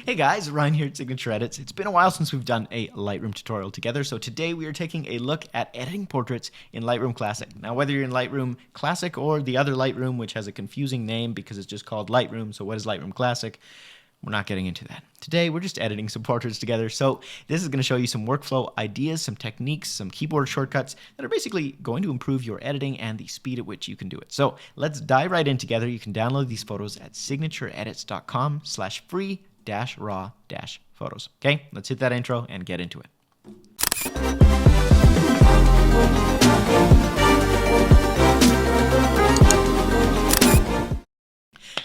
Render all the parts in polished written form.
Hey guys, Ryan here at Signature Edits. It's been a while since we've done a Lightroom tutorial together, so today we are taking a look at editing portraits in Lightroom Classic. Now, whether you're in Lightroom Classic or the other Lightroom, which has a confusing name because it's just called Lightroom, so what is Lightroom Classic? We're not getting into that. Today, we're just editing some portraits together, so this is going to show you some workflow ideas, some techniques, some keyboard shortcuts that are basically going to improve your editing and the speed at which you can do it. So let's dive right in together. You can download these photos at signatureedits.com/free-raw-photos. Okay, let's hit that intro and get into it.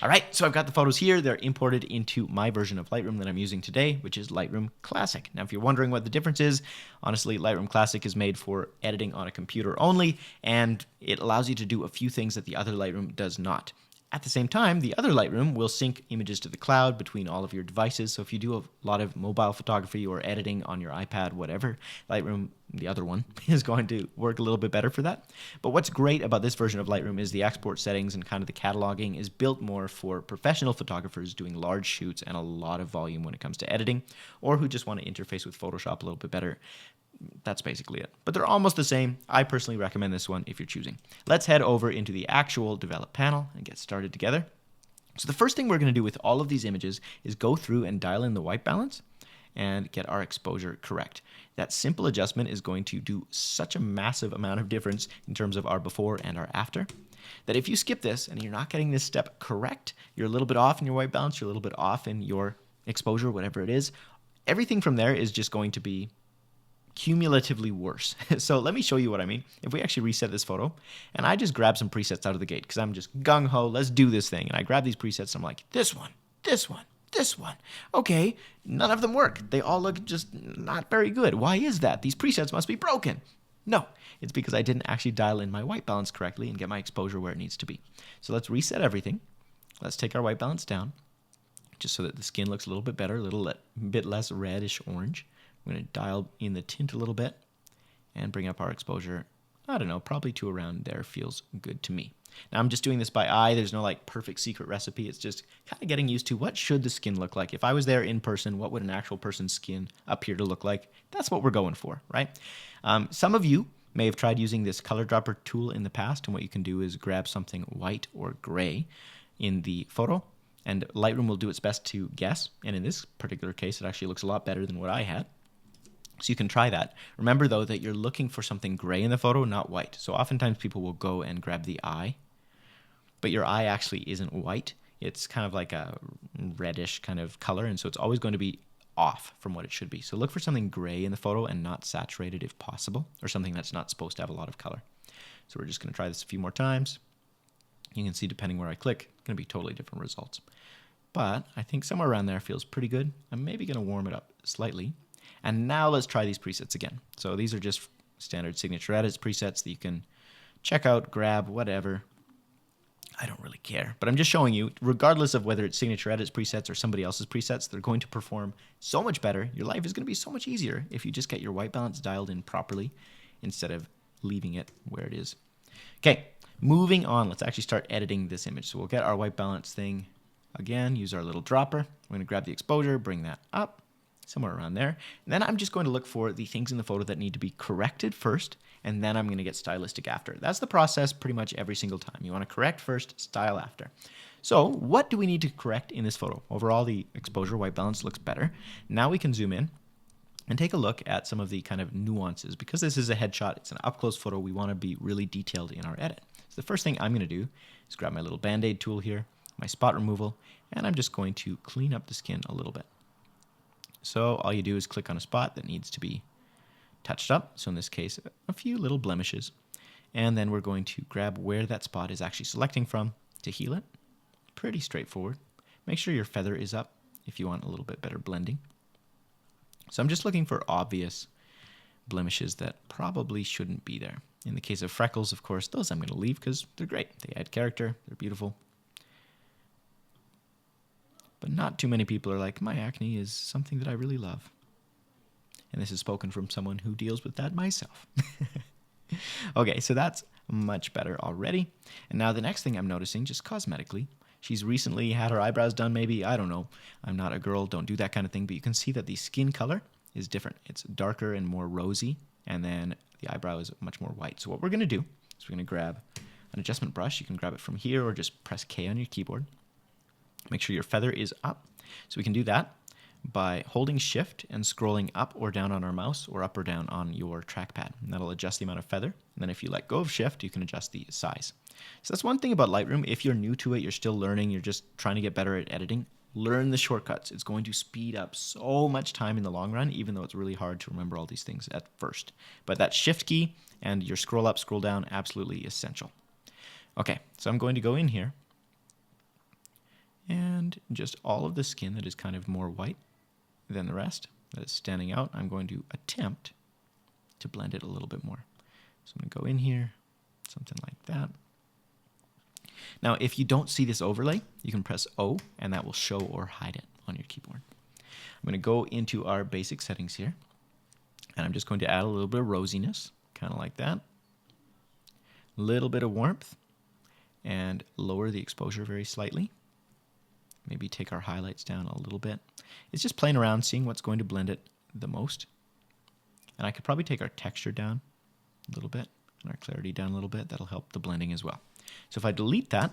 All right, so I've got the photos here. They're imported into my version of Lightroom that I'm using today, which is Lightroom Classic. Now, if you're wondering what the difference is, honestly, Lightroom Classic is made for editing on a computer only, and it allows you to do a few things that the other Lightroom does not. At the same time, the other Lightroom will sync images to the cloud between all of your devices. So if you do a lot of mobile photography or editing on your iPad, whatever, Lightroom, the other one, is going to work a little bit better for that. But what's great about this version of Lightroom is the export settings and kind of the cataloging is built more for professional photographers doing large shoots and a lot of volume when it comes to editing, or who just want to interface with Photoshop a little bit better. That's basically it. But they're almost the same. I personally recommend this one if you're choosing. Let's head over into the actual develop panel and get started together. So the first thing we're going to do with all of these images is go through and dial in the white balance and get our exposure correct. That simple adjustment is going to do such a massive amount of difference in terms of our before and our after, that if you skip this and you're not getting this step correct, you're a little bit off in your white balance, you're a little bit off in your exposure, whatever it is, everything from there is just going to be cumulatively worse. So let me show you what I mean. If we actually reset this photo, and I just grab some presets out of the gate because I'm just gung-ho, let's do this thing. And I grab these presets and I'm like, this one, this one, this one. Okay, none of them work. They all look just not very good. Why is that? These presets must be broken. No, it's because I didn't actually dial in my white balance correctly and get my exposure where it needs to be. So let's reset everything. Let's take our white balance down just so that the skin looks a little bit better, a little bit less reddish orange. I'm going to dial in the tint a little bit and bring up our exposure. I don't know, probably to around there feels good to me. Now I'm just doing this by eye. There's no like perfect secret recipe. It's just kind of getting used to what should the skin look like. If I was there in person, what would an actual person's skin appear to look like? That's what we're going for, right? Some of you may have tried using this color dropper tool in the past, and what you can do is grab something white or gray in the photo, and Lightroom will do its best to guess. And in this particular case, it actually looks a lot better than what I had. So you can try that. Remember, though, that you're looking for something gray in the photo, not white. So oftentimes people will go and grab the eye, but your eye actually isn't white. It's kind of like a reddish kind of color, and so it's always going to be off from what it should be. So look for something gray in the photo and not saturated if possible, or something that's not supposed to have a lot of color. So we're just going to try this a few more times. You can see, depending where I click, it's going to be totally different results. But I think somewhere around there feels pretty good. I'm maybe going to warm it up slightly. And now let's try these presets again. So these are just standard Signature Edits presets that you can check out, grab, whatever. I don't really care. But I'm just showing you, regardless of whether it's Signature Edits presets or somebody else's presets, they're going to perform so much better. Your life is going to be so much easier if you just get your white balance dialed in properly instead of leaving it where it is. Okay, moving on. Let's actually start editing this image. So we'll get our white balance thing again, use our little dropper. We're going to grab the exposure, bring that up. Somewhere around there. And then I'm just going to look for the things in the photo that need to be corrected first, and then I'm going to get stylistic after. That's the process pretty much every single time. You want to correct first, style after. So what do we need to correct in this photo? Overall, the exposure white balance looks better. Now we can zoom in and take a look at some of the kind of nuances. Because this is a headshot, it's an up-close photo, we want to be really detailed in our edit. So the first thing I'm going to do is grab my little Band-Aid tool here, my spot removal, and I'm just going to clean up the skin a little bit. So all you do is click on a spot that needs to be touched up. So in this case, a few little blemishes. And then we're going to grab where that spot is actually selecting from to heal it. Pretty straightforward. Make sure your feather is up if you want a little bit better blending. So I'm just looking for obvious blemishes that probably shouldn't be there. In the case of freckles, of course, those I'm going to leave because they're great. They add character. They're beautiful. But not too many people are like, my acne is something that I really love. And this is spoken from someone who deals with that myself. Okay, so that's much better already. And now the next thing I'm noticing, just cosmetically, She's recently had her eyebrows done maybe. I don't know. I'm not a girl. Don't do that kind of thing. But you can see that the skin color is different. It's darker and more rosy. And then the eyebrow is much more white. So what we're going to do is we're going to grab an adjustment brush. You can grab it from here or just press K on your keyboard. Make sure your feather is up. So we can do that by holding Shift and scrolling up or down on our mouse or up or down on your trackpad. And that'll adjust the amount of feather. And then if you let go of Shift, you can adjust the size. So that's one thing about Lightroom. If you're new to it, you're still learning, you're just trying to get better at editing, learn the shortcuts. It's going to speed up so much time in the long run, even though it's really hard to remember all these things at first. But that Shift key and your scroll up, scroll down, absolutely essential. Okay, so I'm going to go in here and just all of the skin that is kind of more white than the rest that is standing out, I'm going to attempt to blend it a little bit more. So I'm going to go in here, something like that. Now, if you don't see this overlay, you can press O, and that will show or hide it on your keyboard. I'm going to go into our basic settings here, and I'm just going to add a little bit of rosiness, kind of like that. A little bit of warmth, and lower the exposure very slightly. Maybe take our highlights down a little bit. It's just playing around, seeing what's going to blend it the most. And I could probably take our texture down a little bit, and our clarity down a little bit. That'll help the blending as well. So if I delete that,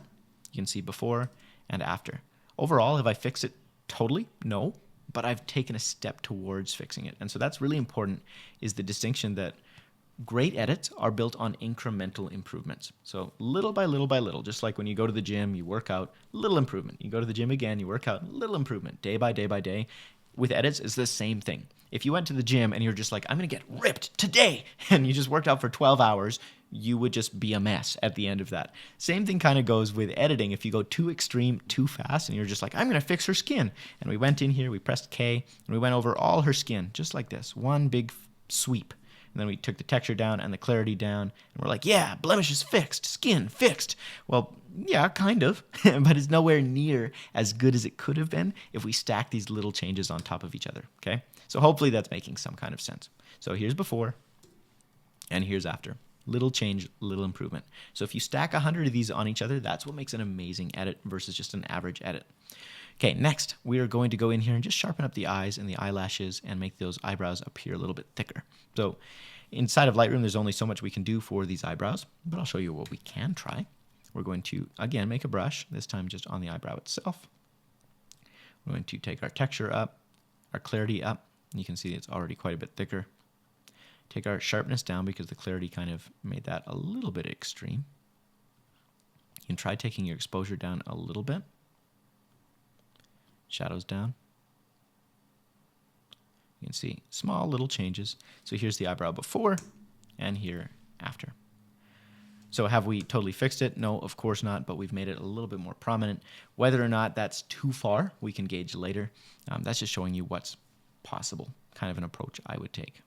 you can see before and after. Overall, have I fixed it totally? No, but I've taken a step towards fixing it. And so that's really important, is the distinction that great edits are built on incremental improvements. So little by little by little, just like when you go to the gym, you work out, little improvement. You go to the gym again, you work out, little improvement, day by day by day. With edits, it's the same thing. If you went to the gym and you're just like, I'm going to get ripped today, and you just worked out for 12 hours, you would just be a mess at the end of that. Same thing kind of goes with editing. If you go too extreme, too fast, and you're just like, I'm going to fix her skin. And we went in here, we pressed K, and we went over all her skin, just like this, one big sweep. And then we took the texture down and the clarity down, and we're like, yeah, blemishes fixed, skin fixed. Well, yeah, kind of, but it's nowhere near as good as it could have been if we stack these little changes on top of each other, okay? So hopefully that's making some kind of sense. So here's before, and here's after. Little change, little improvement. So if you stack 100 of these on each other, that's what makes an amazing edit versus just an average edit. Okay, next, we are going to go in here and just sharpen up the eyes and the eyelashes and make those eyebrows appear a little bit thicker. So inside of Lightroom, there's only so much we can do for these eyebrows, but I'll show you what we can try. We're going to, again, make a brush, this time just on the eyebrow itself. We're going to take our texture up, our clarity up. You can see it's already quite a bit thicker. Take our sharpness down because the clarity kind of made that a little bit extreme. You can try taking your exposure down a little bit. Shadows down. You can see small little changes. So here's the eyebrow before and here after. So have we totally fixed it? No, of course not, but we've made it a little bit more prominent. Whether or not that's too far, we can gauge later. That's just showing you what's possible, kind of an approach I would take.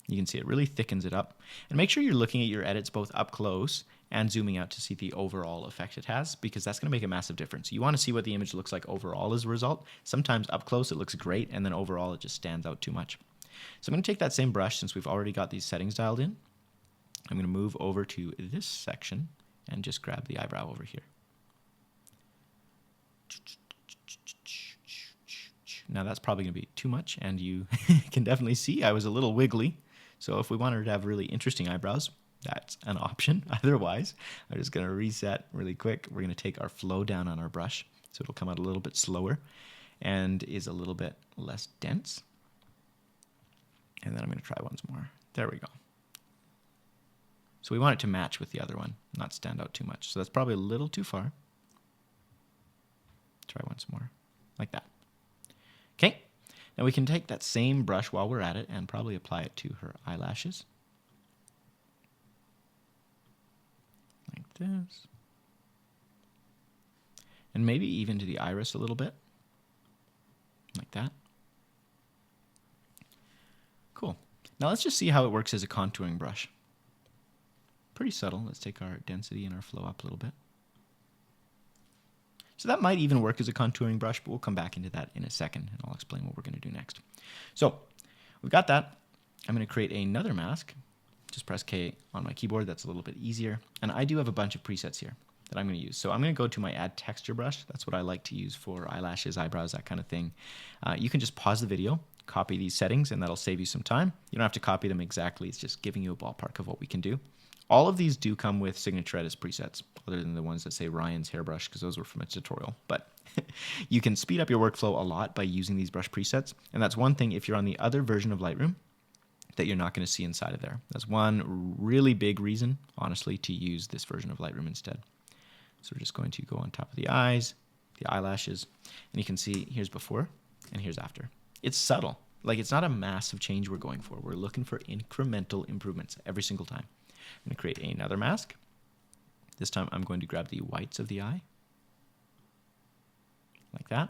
You can see it really thickens it up. And make sure you're looking at your edits both up close and zooming out to see the overall effect it has, because that's going to make a massive difference. You want to see what the image looks like overall as a result. Sometimes up close it looks great, and then overall it just stands out too much. So I'm going to take that same brush, since we've already got these settings dialed in. I'm going to move over to this section and just grab the eyebrow over here. Now that's probably going to be too much, and you can definitely see I was a little wiggly. So if we wanted to have really interesting eyebrows, that's an option. Otherwise, I'm just going to reset really quick. We're going to take our flow down on our brush, so it'll come out a little bit slower and is a little bit less dense. And then I'm going to try once more. There we go. So we want it to match with the other one, not stand out too much. So that's probably a little too far. Try once more, like that. Okay. Now we can take that same brush while we're at it and probably apply it to her eyelashes. Like this. And maybe even to the iris a little bit. Like that. Cool. Now let's just see how it works as a contouring brush. Pretty subtle. Let's take our density and our flow up a little bit. So that might even work as a contouring brush, but we'll come back into that in a second, and I'll explain what we're going to do next. So we've got that. I'm going to create another mask. Just press K on my keyboard. That's a little bit easier. And I do have a bunch of presets here. that I'm going to use. So I'm going to go to my Add Texture brush. That's what I like to use for eyelashes, eyebrows, that kind of thing. You can just pause the video, copy these settings, and that'll save you some time. You don't have to copy them exactly. It's just giving you a ballpark of what we can do. All of these do come with signature edit presets, other than the ones that say Ryan's hairbrush, because those were from a tutorial. But you can speed up your workflow a lot by using these brush presets. And that's one thing if you're on the other version of Lightroom that you're not going to see inside of there. That's one really big reason, honestly, to use this version of Lightroom instead. So we're just going to go on top of the eyes, the eyelashes, and you can see here's before and here's after. It's subtle. Like, it's not a massive change we're going for. We're looking for incremental improvements every single time. I'm going to create another mask. This time I'm going to grab the whites of the eye, like that.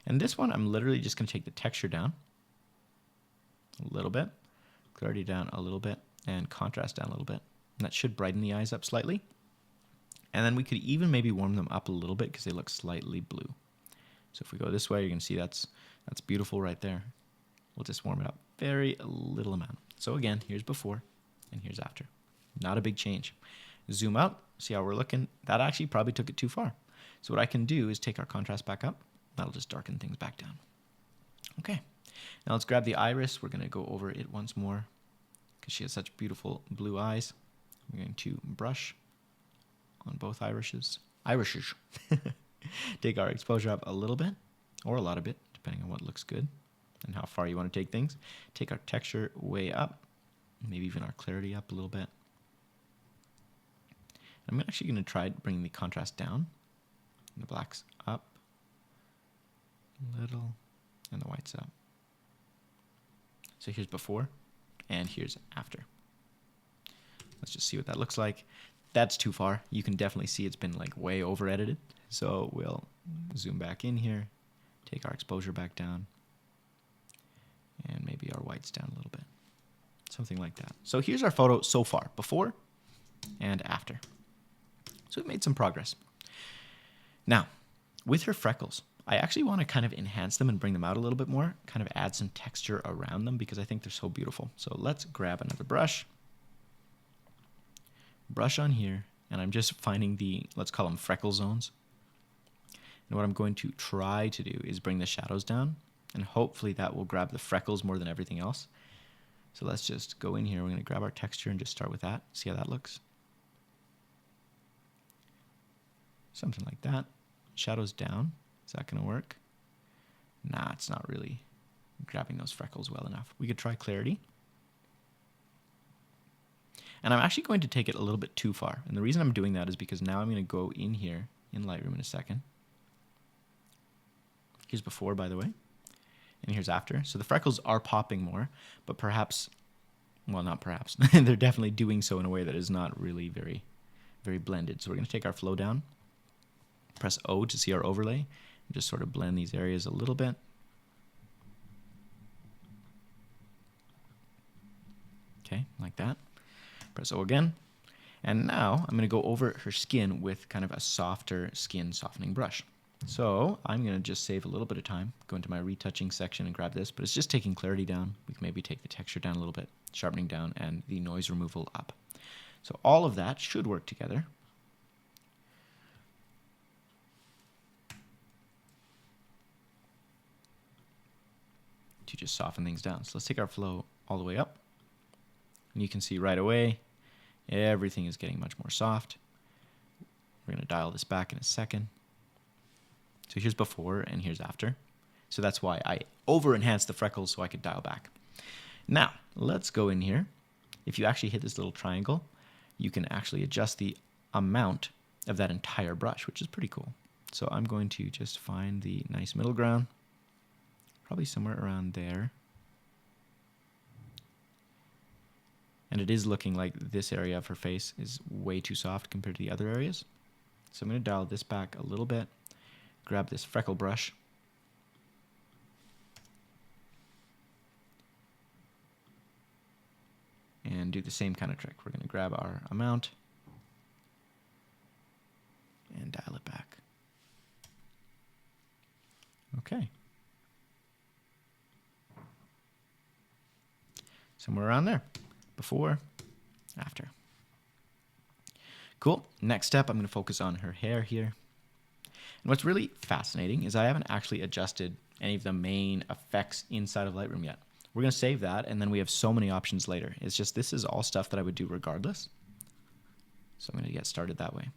And this one, I'm literally just going to take the texture down a little bit, clarity down a little bit, and contrast down a little bit. And that should brighten the eyes up slightly. And then we could even maybe warm them up a little bit because they look slightly blue. So if we go this way, you're going to see that's beautiful right there. We'll just warm it up very little amount. So again, here's before and here's after. Not a big change. Zoom out, see how we're looking. That actually probably took it too far. So what I can do is take our contrast back up. That'll just darken things back down. Okay, now let's grab the iris. We're going to go over it once more because she has such beautiful blue eyes. I'm going to brush on both irises. Take our exposure up a little bit or a lot of it, depending on what looks good and how far you want to take things. Take our texture way up, maybe even our clarity up a little bit. I'm actually going to try bringing the contrast down, and the blacks up a little, and the whites up. So here's before, and here's after. Let's just see what that looks like. That's too far. You can definitely see it's been like way over edited. So we'll zoom back in here, take our exposure back down, and maybe our whites down a little bit. Something like that. So here's our photo so far, before and after. So we've made some progress. Now, with her freckles, I actually want to kind of enhance them and bring them out a little bit more, kind of add some texture around them because I think they're so beautiful. So let's grab another brush on here, and I'm just finding the, let's call them freckle zones. And what I'm going to try to do is bring the shadows down, and hopefully that will grab the freckles more than everything else. So let's just go in here. We're going to grab our texture and just start with that. See how that looks? Something like that. Shadows down. Is that going to work? Nah, it's not really grabbing those freckles well enough. We could try clarity. And I'm actually going to take it a little bit too far. And the reason I'm doing that is because now I'm going to go in here in Lightroom in a second. Here's before, by the way. And here's after. So the freckles are popping more, but perhaps, well, not perhaps. They're definitely doing so in a way that is not really very, very blended. So we're going to take our flow down. Press O to see our overlay, and just sort of blend these areas a little bit. Okay, like that. Press O again. And now I'm going to go over her skin with kind of a softer skin softening brush. So I'm going to just save a little bit of time, go into my retouching section and grab this, but it's just taking clarity down. We can maybe take the texture down a little bit, sharpening down, and the noise removal up. So all of that should work together. To just soften things down. So let's take our flow all the way up. And you can see right away, everything is getting much more soft. We're going to dial this back in a second. So here's before and here's after. So that's why I over-enhanced the freckles so I could dial back. Now, let's go in here. If you actually hit this little triangle, you can actually adjust the amount of that entire brush, which is pretty cool. So I'm going to just find the nice middle ground. Probably somewhere around there. And it is looking like this area of her face is way too soft compared to the other areas. So I'm going to dial this back a little bit, grab this freckle brush, and do the same kind of trick. We're going to grab our amount and dial it back. Okay. Somewhere around there. Before, after. Cool. Next step, I'm going to focus on her hair here. And what's really fascinating is I haven't actually adjusted any of the main effects inside of Lightroom yet. We're going to save that, and then we have so many options later. It's just this is all stuff that I would do regardless. So I'm going to get started that way.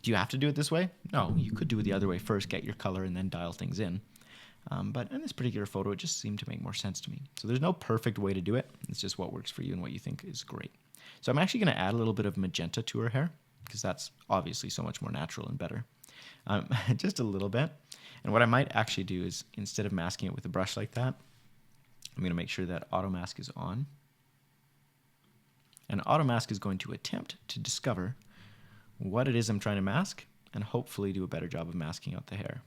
Do you have to do it this way? No, you could do it the other way first, get your color, and then dial things in. But in this particular photo, it just seemed to make more sense to me. So there's no perfect way to do it. It's just what works for you and what you think is great. So I'm actually going to add a little bit of magenta to her hair, because that's obviously so much more natural and better. Just a little bit. And what I might actually do is, instead of masking it with a brush like that, I'm going to make sure that auto mask is on. And auto mask is going to attempt to discover what it is I'm trying to mask and hopefully do a better job of masking out the hair.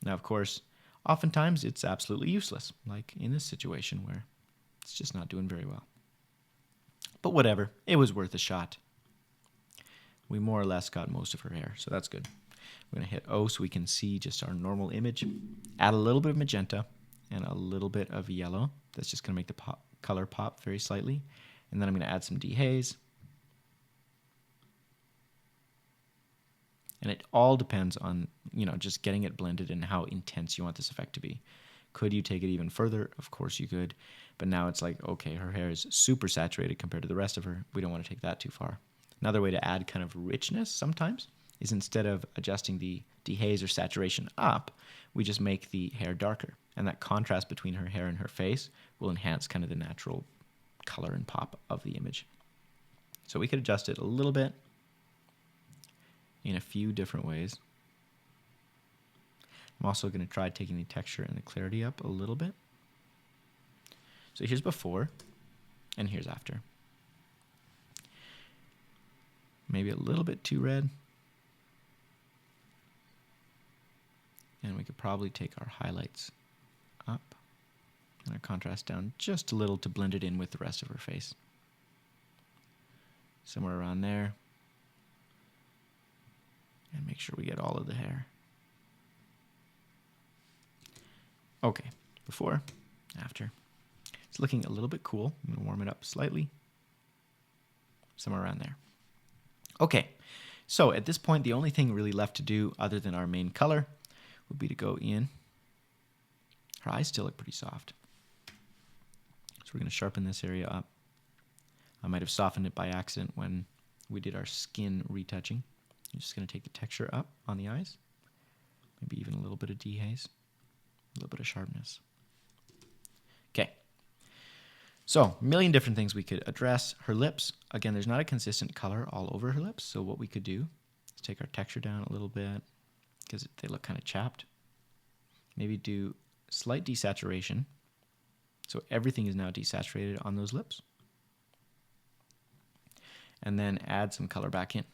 Now, of course, oftentimes it's absolutely useless, like in this situation where it's just not doing very well. But whatever, it was worth a shot. We more or less got most of her hair, so that's good. We're going to hit O so we can see just our normal image. Add a little bit of magenta and a little bit of yellow. That's just going to make the color pop very slightly. And then I'm going to add some dehaze. And it all depends on, just getting it blended and how intense you want this effect to be. Could you take it even further? Of course you could. But now it's like, okay, her hair is super saturated compared to the rest of her. We don't want to take that too far. Another way to add kind of richness sometimes is, instead of adjusting the dehaze or saturation up, we just make the hair darker. And that contrast between her hair and her face will enhance kind of the natural color and pop of the image. So we could adjust it a little bit in a few different ways. I'm also going to try taking the texture and the clarity up a little bit. So here's before and here's after. Maybe a little bit too red. And we could probably take our highlights up and our contrast down just a little to blend it in with the rest of her face. Somewhere around there. And make sure we get all of the hair. Okay, before, after. It's looking a little bit cool. I'm going to warm it up slightly. Somewhere around there. Okay, so at this point, the only thing really left to do other than our main color would be to go in. Her eyes still look pretty soft. So we're going to sharpen this area up. I might have softened it by accident when we did our skin retouching. I'm just going to take the texture up on the eyes. Maybe even a little bit of dehaze. A little bit of sharpness. Okay. So, a million different things we could address. Her lips, again, there's not a consistent color all over her lips. So what we could do is take our texture down a little bit because they look kind of chapped. Maybe do slight desaturation. So everything is now desaturated on those lips. And then add some color back in.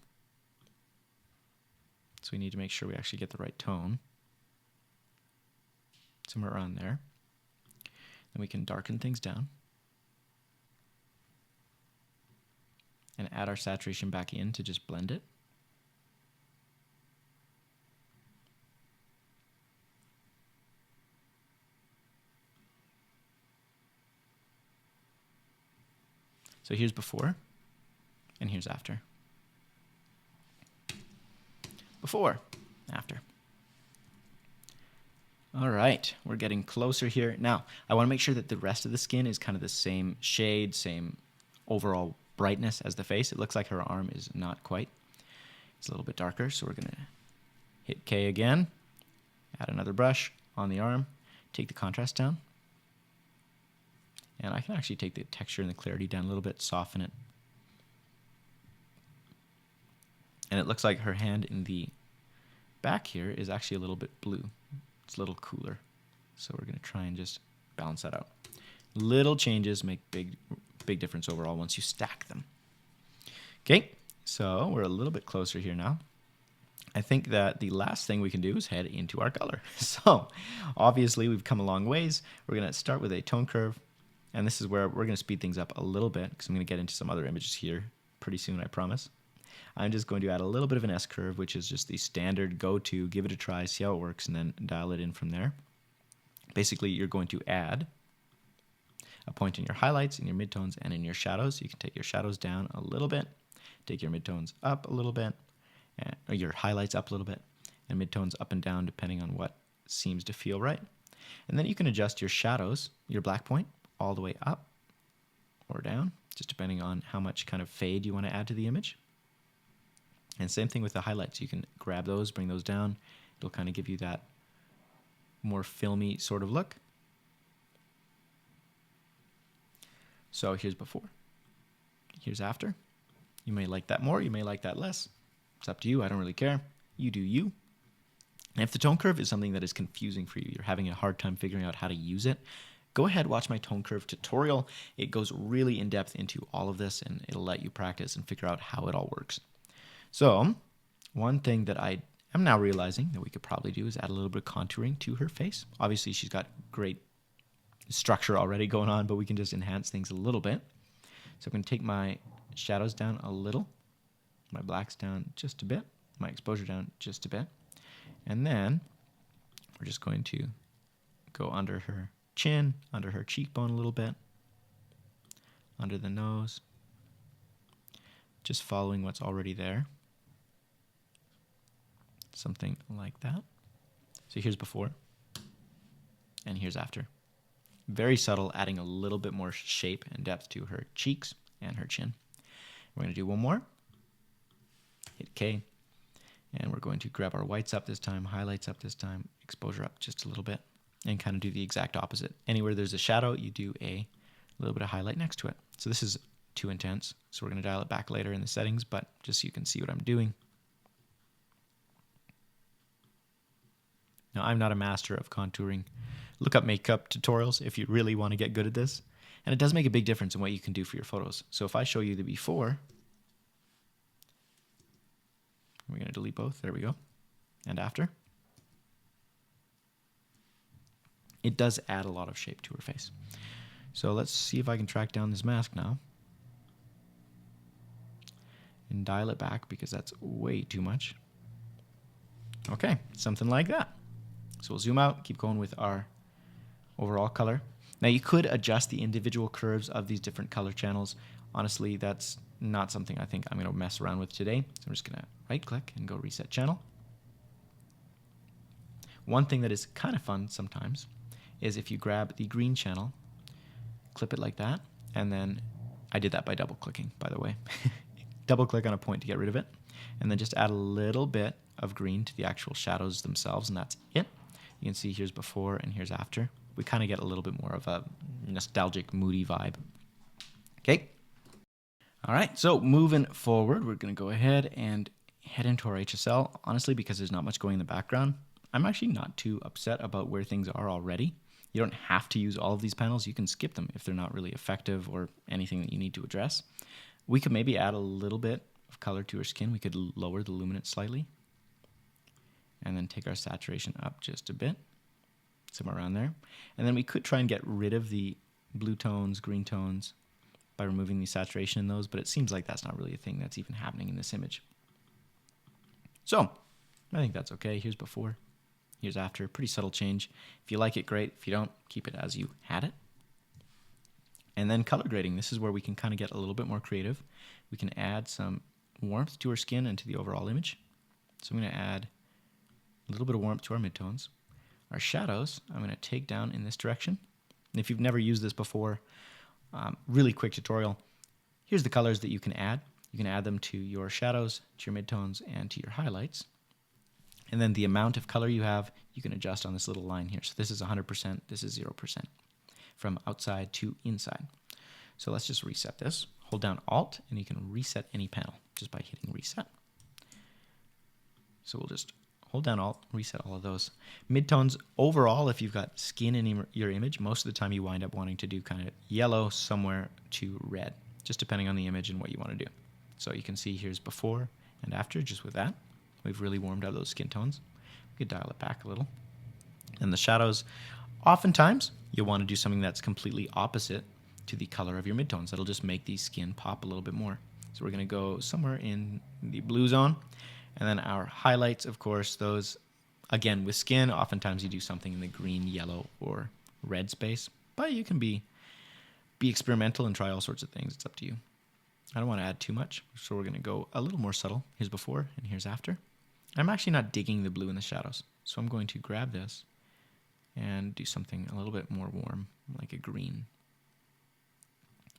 So we need to make sure we actually get the right tone. Somewhere around there. Then we can darken things down. And add our saturation back in to just blend it. So here's before, and here's after. Before, after. All right, we're getting closer here. Now, I want to make sure that the rest of the skin is kind of the same shade, same overall brightness as the face. It looks like her arm is not quite. It's a little bit darker, so we're going to hit K again, add another brush on the arm, take the contrast down. And I can actually take the texture and the clarity down a little bit, soften it. And it looks like her hand in the back here is actually a little bit blue. It's a little cooler. So we're going to try and just balance that out. Little changes make big difference overall once you stack them. Okay, so we're a little bit closer here now. I think that the last thing we can do is head into our color. So obviously we've come a long ways. We're going to start with a tone curve. And this is where we're going to speed things up a little bit because I'm going to get into some other images here pretty soon, I promise. I'm just going to add a little bit of an S curve, which is just the standard go-to, give it a try, see how it works, and then dial it in from there. Basically, you're going to add a point in your highlights, in your midtones, and in your shadows. You can take your shadows down a little bit, take your midtones up a little bit, or your highlights up a little bit, and midtones up and down depending on what seems to feel right. And then you can adjust your shadows, your black point, all the way up or down, just depending on how much kind of fade you want to add to the image. And same thing with the highlights. You can grab those, bring those down. It'll kind of give you that more filmy sort of look. So here's before. Here's after. You may like that more, you may like that less. It's up to you, I don't really care. You do you. And if the tone curve is something that is confusing for you, you're having a hard time figuring out how to use it, go ahead, watch my tone curve tutorial. It goes really in depth into all of this, and it'll let you practice and figure out how it all works. So one thing that I am now realizing that we could probably do is add a little bit of contouring to her face. Obviously, she's got great structure already going on, but we can just enhance things a little bit. So I'm going to take my shadows down a little, my blacks down just a bit, my exposure down just a bit, and then we're just going to go under her chin, under her cheekbone a little bit, under the nose, just following what's already there. Something like that. So here's before, and here's after. Very subtle, adding a little bit more shape and depth to her cheeks and her chin. We're going to do one more. Hit K. And we're going to grab our whites up this time, highlights up this time, exposure up just a little bit, and kind of do the exact opposite. Anywhere there's a shadow, you do a little bit of highlight next to it. So this is too intense, so we're going to dial it back later in the settings, but just so you can see what I'm doing. Now, I'm not a master of contouring. Look up makeup tutorials if you really want to get good at this. And it does make a big difference in what you can do for your photos. So if I show you the before, we're going to delete both. There we go. And after. It does add a lot of shape to her face. So let's see if I can track down this mask now. And dial it back because that's way too much. Okay, something like that. So we'll zoom out, keep going with our overall color. Now you could adjust the individual curves of these different color channels. Honestly, that's not something I think I'm going to mess around with today. So I'm just going to right click and go reset channel. One thing that is kind of fun sometimes is if you grab the green channel, clip it like that, and then I did that by double clicking, by the way. Double click on a point to get rid of it, and then just add a little bit of green to the actual shadows themselves, and that's it. You can see here's before and here's after. We kind of get a little bit more of a nostalgic, moody vibe. Okay. All right, so moving forward, we're going to go ahead and head into our HSL. Honestly, because there's not much going in the background, I'm actually not too upset about where things are already. You don't have to use all of these panels. You can skip them if they're not really effective or anything that you need to address. We could maybe add a little bit of color to her skin. We could lower the luminance slightly. And then take our saturation up just a bit, somewhere around there. And then we could try and get rid of the blue tones, green tones, by removing the saturation in those, but it seems like that's not really a thing that's even happening in this image. So, I think that's okay. Here's before, here's after. Pretty subtle change. If you like it, great. If you don't, keep it as you had it. And then color grading. This is where we can kind of get a little bit more creative. We can add some warmth to our skin and to the overall image. So I'm going to add a little bit of warmth to our midtones. Our shadows, I'm going to take down in this direction. And if you've never used this before, really quick tutorial. Here's the colors that you can add. You can add them to your shadows, to your midtones, and to your highlights. And then the amount of color you have, you can adjust on this little line here. So this is 100%, this is 0%, from outside to inside. So let's just reset this. Hold down Alt, and you can reset any panel just by hitting reset. So we'll just hold down Alt, reset all of those. Midtones, overall, if you've got skin in your image, most of the time you wind up wanting to do kind of yellow somewhere to red, just depending on the image and what you want to do. So you can see here's before and after, just with that. We've really warmed up those skin tones. We could dial it back a little. And the shadows, oftentimes, you'll want to do something that's completely opposite to the color of your midtones. That'll just make the skin pop a little bit more. So we're going to go somewhere in the blue zone. And then our highlights, of course, those, again, with skin, oftentimes you do something in the green, yellow, or red space. But you can be experimental and try all sorts of things. It's up to you. I don't want to add too much, so we're going to go a little more subtle. Here's before and here's after. I'm actually not digging the blue in the shadows, so I'm going to grab this and do something a little bit more warm, like a green.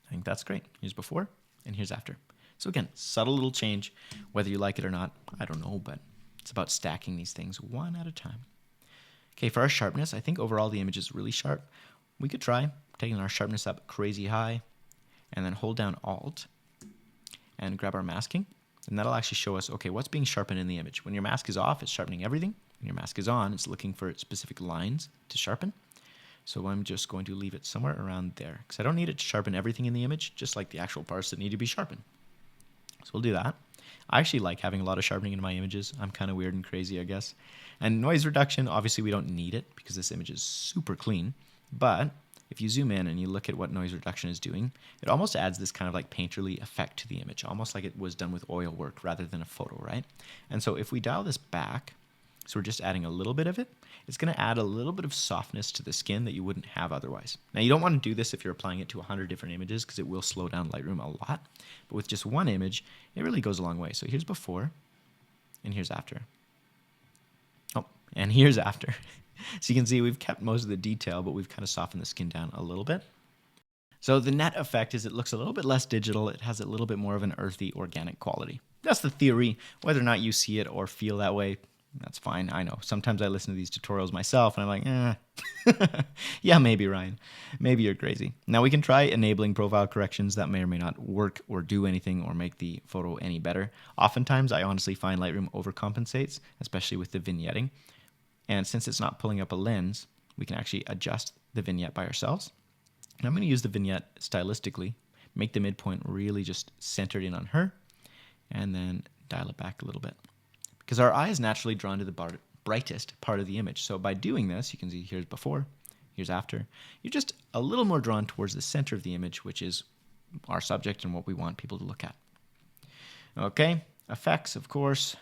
I think that's great. Here's before and here's after. So again, subtle little change. Whether you like it or not, I don't know, but it's about stacking these things one at a time. Okay, for our sharpness, I think overall the image is really sharp. We could try taking our sharpness up crazy high and then hold down Alt and grab our masking. And that'll actually show us, okay, what's being sharpened in the image. When your mask is off, it's sharpening everything. When your mask is on, it's looking for specific lines to sharpen. So I'm just going to leave it somewhere around there because I don't need it to sharpen everything in the image, just like the actual parts that need to be sharpened. So we'll do that. I actually like having a lot of sharpening in my images. I'm kind of weird and crazy, I guess. And noise reduction, obviously we don't need it because this image is super clean. But if you zoom in and you look at what noise reduction is doing, it almost adds this kind of like painterly effect to the image, almost like it was done with oil work rather than a photo, right? And so if we dial this back, so we're just adding a little bit of it, it's going to add a little bit of softness to the skin that you wouldn't have otherwise. Now you don't want to do this if you're applying it to 100 different images because it will slow down Lightroom a lot. But with just one image, it really goes a long way. So here's before and here's after. Oh, and here's after. So you can see we've kept most of the detail, but we've kind of softened the skin down a little bit. So the net effect is it looks a little bit less digital. It has a little bit more of an earthy, organic quality. That's the theory. Whether or not you see it or feel that way, that's fine. I know. Sometimes I listen to these tutorials myself, and I'm like, yeah, maybe, Ryan. Maybe you're crazy. Now we can try enabling profile corrections that may or may not work or do anything or make the photo any better. Oftentimes, I honestly find Lightroom overcompensates, especially with the vignetting. And since it's not pulling up a lens, we can actually adjust the vignette by ourselves. And I'm going to use the vignette stylistically, make the midpoint really just centered in on her, and then dial it back a little bit. Because our eye is naturally drawn to the brightest part of the image. So by doing this, you can see here's before, here's after. You're just a little more drawn towards the center of the image, which is our subject and what we want people to look at. Okay, effects, of course.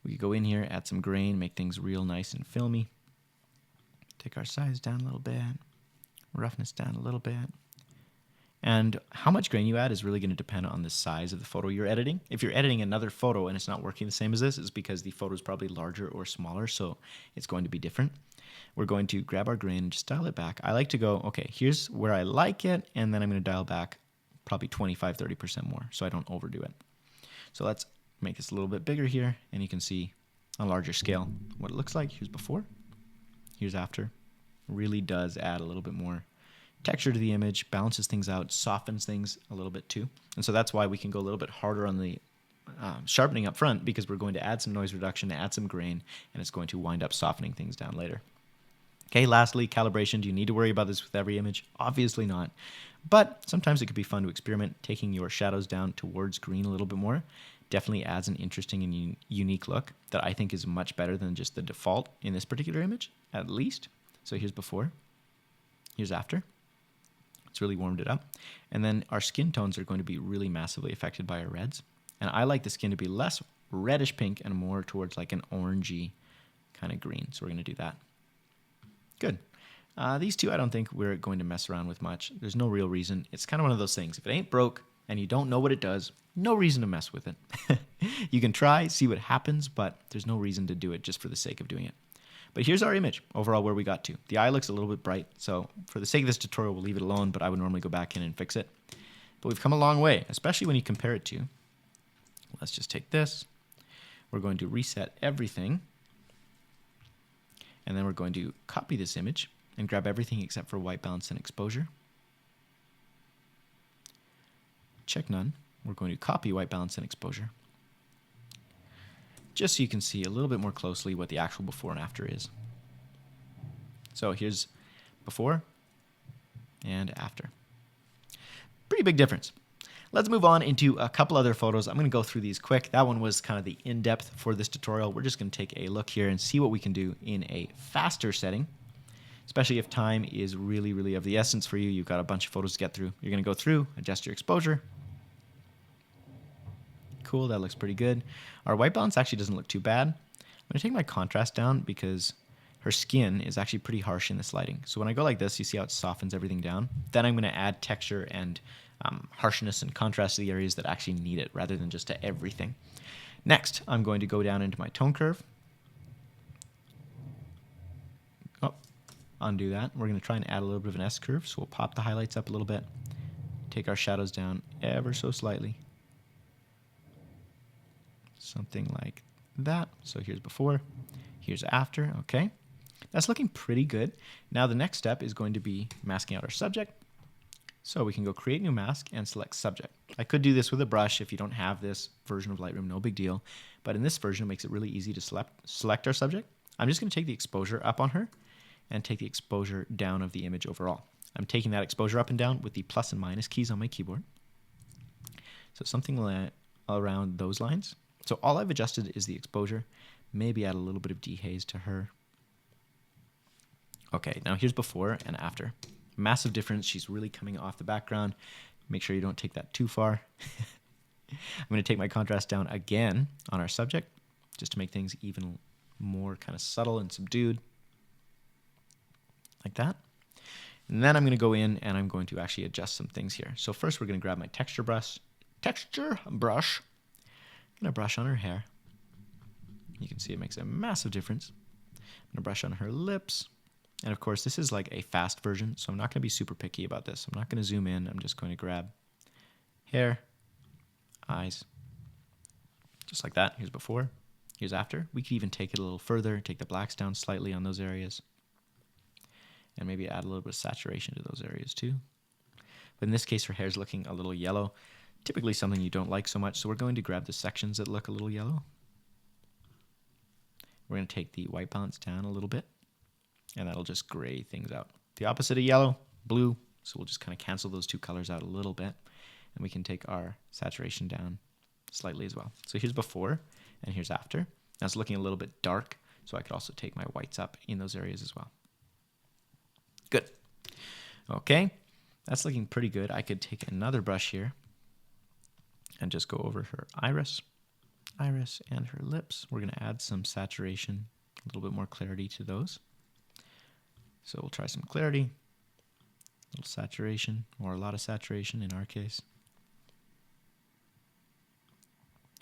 We could go in here, add some grain, make things real nice and filmy. Take our size down a little bit, roughness down a little bit. And how much grain you add is really going to depend on the size of the photo you're editing. If you're editing another photo and it's not working the same as this, it's because the photo is probably larger or smaller, so it's going to be different. We're going to grab our grain and just dial it back. I like to go, okay, here's where I like it, and then I'm going to dial back probably 25-30% more so I don't overdo it. So let's make this a little bit bigger here, and you can see on a larger scale what it looks like. Here's before, here's after. Really does add a little bit more texture to the image, balances things out, softens things a little bit too. And so that's why we can go a little bit harder on the sharpening up front, because we're going to add some noise reduction, add some grain, and it's going to wind up softening things down later. Okay, lastly, calibration. Do you need to worry about this with every image? Obviously not. But sometimes it could be fun to experiment taking your shadows down towards green a little bit more. Definitely adds an interesting and unique look that I think is much better than just the default in this particular image, at least. So here's before, here's after. It's really warmed it up. And then our skin tones are going to be really massively affected by our reds. And I like the skin to be less reddish pink and more towards like an orangey kind of green. So we're going to do that. Good. These two I don't think we're going to mess around with much. There's no real reason. It's kind of one of those things. If it ain't broke and you don't know what it does, no reason to mess with it. You can try, see what happens, but there's no reason to do it just for the sake of doing it. But here's our image, overall where we got to. The eye looks a little bit bright, so for the sake of this tutorial, we'll leave it alone, but I would normally go back in and fix it. But we've come a long way, especially when you compare it to, let's just take this. We're going to reset everything, and then we're going to copy this image and grab everything except for white balance and exposure. Check none. We're going to copy white balance and exposure, just so you can see a little bit more closely what the actual before and after is. So here's before and after. Pretty big difference. Let's move on into a couple other photos. I'm going to go through these quick. That one was kind of the in-depth for this tutorial. We're just going to take a look here and see what we can do in a faster setting, especially if time is really, really of the essence for you. You've got a bunch of photos to get through. You're going to go through, adjust your exposure. Cool, that looks pretty good. Our white balance actually doesn't look too bad. I'm going to take my contrast down because her skin is actually pretty harsh in this lighting. So when I go like this, you see how it softens everything down. Then I'm going to add texture and harshness and contrast to the areas that actually need it rather than just to everything. Next, I'm going to go down into my tone curve. Oh, undo that. We're going to try and add a little bit of an S curve, so we'll pop the highlights up a little bit, take our shadows down ever so slightly. Something like that. So here's before, here's after. Okay, that's looking pretty good. Now the next step is going to be masking out our subject. So we can go create new mask and select subject. I could do this with a brush. If you don't have this version of Lightroom, no big deal. But in this version, it makes it really easy to select our subject. I'm just going to take the exposure up on her and take the exposure down of the image overall. I'm taking that exposure up and down with the plus and minus keys on my keyboard. So something around those lines. So all I've adjusted is the exposure. Maybe add a little bit of dehaze to her. Okay, now here's before and after. Massive difference. She's really coming off the background. Make sure you don't take that too far. I'm going to take my contrast down again on our subject just to make things even more kind of subtle and subdued. Like that. And then I'm going to go in and I'm going to actually adjust some things here. So first we're going to grab my texture brush. I'm going to brush on her hair. You can see it makes a massive difference. I'm going to brush on her lips. And of course, this is like a fast version, so I'm not going to be super picky about this. I'm not going to zoom in. I'm just going to grab hair, eyes, just like that. Here's before, here's after. We could even take it a little further, take the blacks down slightly on those areas, and maybe add a little bit of saturation to those areas too. But in this case, her hair's looking a little yellow, typically something you don't like so much, so we're going to grab the sections that look a little yellow. We're going to take the white balance down a little bit. And that'll just gray things out. The opposite of yellow, blue. So we'll just kind of cancel those two colors out a little bit. And we can take our saturation down slightly as well. So here's before and here's after. Now it's looking a little bit dark. So I could also take my whites up in those areas as well. Good. Okay. That's looking pretty good. I could take another brush here and just go over her iris and her lips. We're going to add some saturation, a little bit more clarity to those. So we'll try some clarity, a little saturation, or a lot of saturation in our case.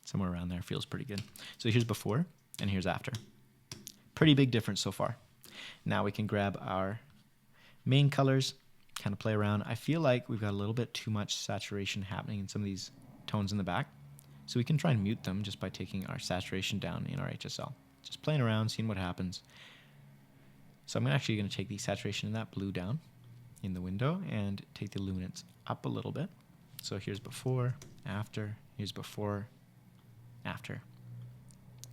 Somewhere around there feels pretty good. So here's before and here's after. Pretty big difference so far. Now we can grab our main colors, kind of play around. I feel like we've got a little bit too much saturation happening in some of these tones in the back. So we can try and mute them just by taking our saturation down in our HSL. Just playing around, seeing what happens. So I'm actually going to take the saturation in that blue down in the window and take the luminance up a little bit. So here's before, after, here's before, after.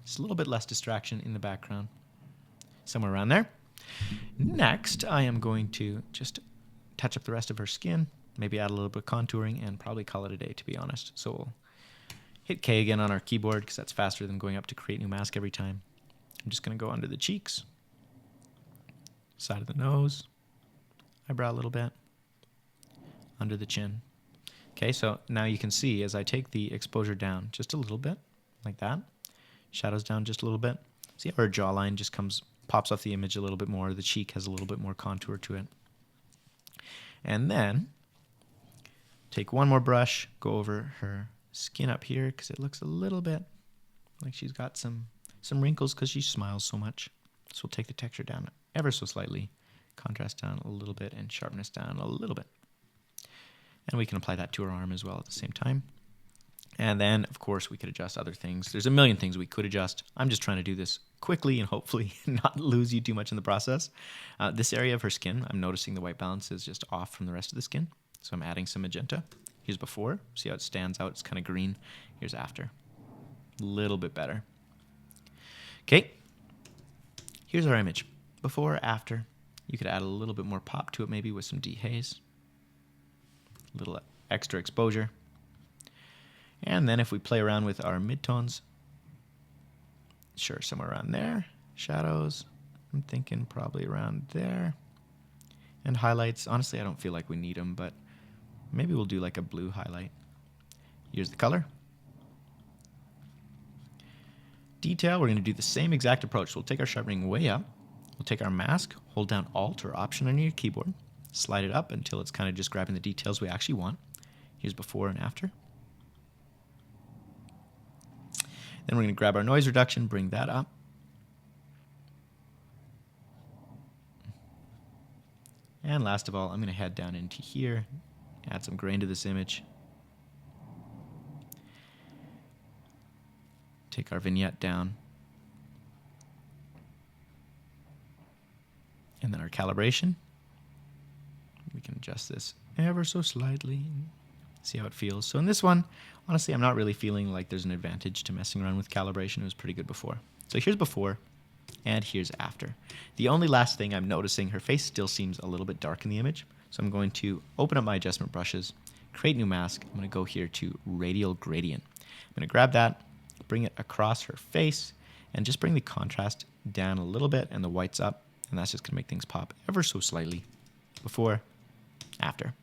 Just a little bit less distraction in the background, somewhere around there. Next, I am going to just touch up the rest of her skin, maybe add a little bit of contouring, and probably call it a day, to be honest. So we'll hit K again on our keyboard because that's faster than going up to create new mask every time. I'm just going to go under the cheeks. Side of the nose, eyebrow a little bit, under the chin. Okay, so now you can see as I take the exposure down just a little bit, like that, shadows down just a little bit. See how our jawline just pops off the image a little bit more, the cheek has a little bit more contour to it. And then, take one more brush, go over her skin up here, because it looks a little bit like she's got some wrinkles because she smiles so much. So we'll take the texture down ever so slightly, contrast down a little bit, and sharpness down a little bit. And we can apply that to our arm as well at the same time. And then, of course, we could adjust other things. There's a million things we could adjust. I'm just trying to do this quickly and hopefully not lose you too much in the process. This area of her skin, I'm noticing the white balance is just off from the rest of the skin. So I'm adding some magenta. Here's before. See how it stands out? It's kind of green. Here's after. A little bit better. Okay. Here's our image. Before, after. You could add a little bit more pop to it maybe with some dehaze. A little extra exposure. And then if we play around with our midtones, sure, somewhere around there. Shadows, I'm thinking probably around there. And highlights, honestly, I don't feel like we need them, but maybe we'll do like a blue highlight. Here's the color. Detail, we're going to do the same exact approach. We'll take our sharpening way up. We'll take our mask, hold down Alt or Option on your keyboard, slide it up until it's kind of just grabbing the details we actually want. Here's before and after. Then we're going to grab our noise reduction, bring that up. And last of all, I'm going to head down into here, add some grain to this image. Take our vignette down. And then our calibration. We can adjust this ever so slightly. See how it feels. So in this one, honestly, I'm not really feeling like there's an advantage to messing around with calibration. It was pretty good before. So here's before, and here's after. The only last thing I'm noticing, her face still seems a little bit dark in the image. So I'm going to open up my adjustment brushes, create new mask. I'm going to go here to radial gradient. I'm going to grab that, bring it across her face, and just bring the contrast down a little bit and the whites up. And that's just going to make things pop ever so slightly. Before, after.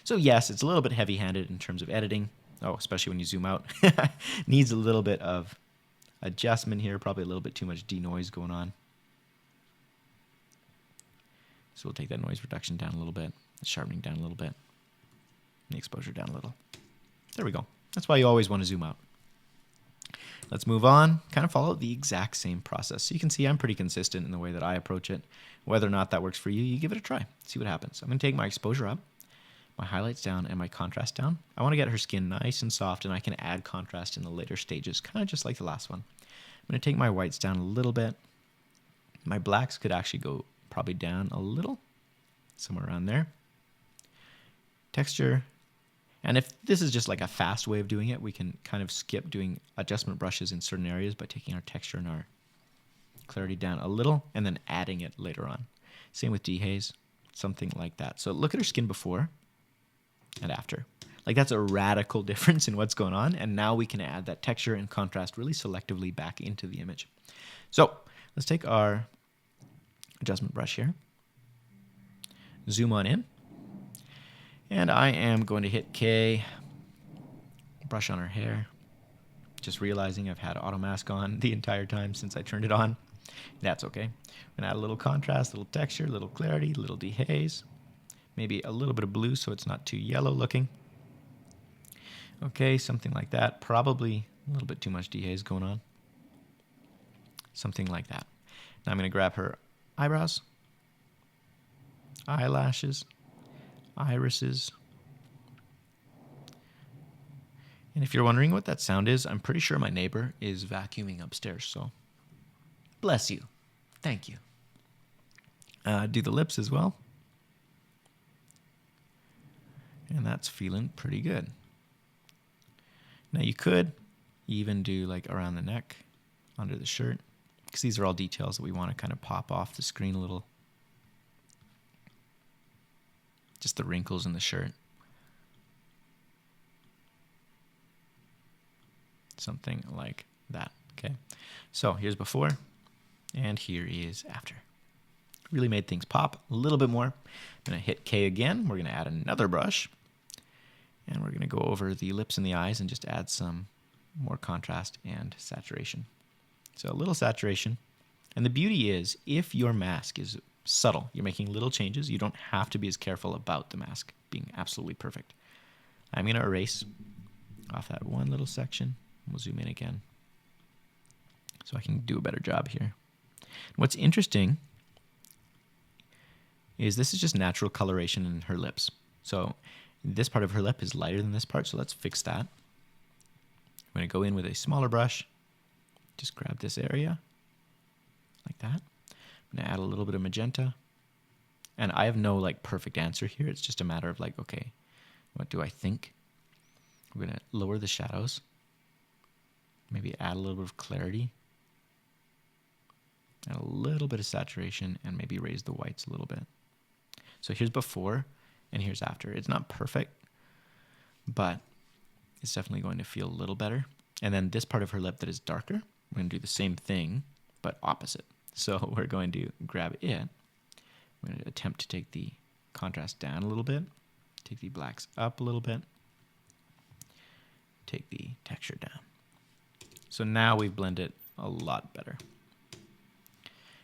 So yes, it's a little bit heavy-handed in terms of editing. Oh, especially when you zoom out. Needs a little bit of adjustment here, probably a little bit too much denoise going on. So we'll take that noise reduction down a little bit, the sharpening down a little bit, and the exposure down a little. There we go. That's why you always want to zoom out. Let's move on, kind of follow the exact same process. So you can see I'm pretty consistent in the way that I approach it. Whether or not that works for you, you give it a try. See what happens. I'm going to take my exposure up, my highlights down, and my contrast down. I want to get her skin nice and soft, and I can add contrast in the later stages, kind of just like the last one. I'm going to take my whites down a little bit. My blacks could actually go probably down a little, somewhere around there. Texture. And if this is just like a fast way of doing it, we can kind of skip doing adjustment brushes in certain areas by taking our texture and our clarity down a little and then adding it later on. Same with dehaze, something like that. So look at her skin before and after. Like that's a radical difference in what's going on. And now we can add that texture and contrast really selectively back into the image. So let's take our adjustment brush here, zoom on in. And I am going to hit K, brush on her hair, just realizing I've had auto mask on the entire time since I turned it on. That's okay. I'm going to add a little contrast, a little texture, a little clarity, a little dehaze, maybe a little bit of blue so it's not too yellow looking. Okay, something like that. Probably a little bit too much dehaze going on. Something like that. Now I'm going to grab her eyebrows, eyelashes, irises. And if you're wondering what that sound is, I'm pretty sure my neighbor is vacuuming upstairs, so bless you. Thank you. Do the lips as well. And that's feeling pretty good. Now you could even do like around the neck, under the shirt, because these are all details that we want to kind of pop off the screen a little. Just the wrinkles in the shirt. Something like that, okay? So here's before, and here is after. Really made things pop a little bit more. I'm gonna hit K again. We're gonna add another brush, and we're gonna go over the lips and the eyes and just add some more contrast and saturation. So a little saturation. And the beauty is, if your mask is subtle, you're making little changes, you don't have to be as careful about the mask being absolutely perfect. I'm going to erase off that one little section. We'll zoom in again so I can do a better job here. What's interesting is this is just natural coloration in her lips. So this part of her lip is lighter than this part, so let's fix that. I'm going to go in with a smaller brush, just grab this area like that. I'm going to add a little bit of magenta. And I have no like perfect answer here. It's just a matter of like, okay, what do I think? We're going to lower the shadows. Maybe add a little bit of clarity. Add a little bit of saturation and maybe raise the whites a little bit. So here's before and here's after. It's not perfect, but it's definitely going to feel a little better. And then this part of her lip that is darker, we're going to do the same thing, but opposite. So we're going to grab it. We're going to attempt to take the contrast down a little bit, take the blacks up a little bit, take the texture down. So now we've blended a lot better.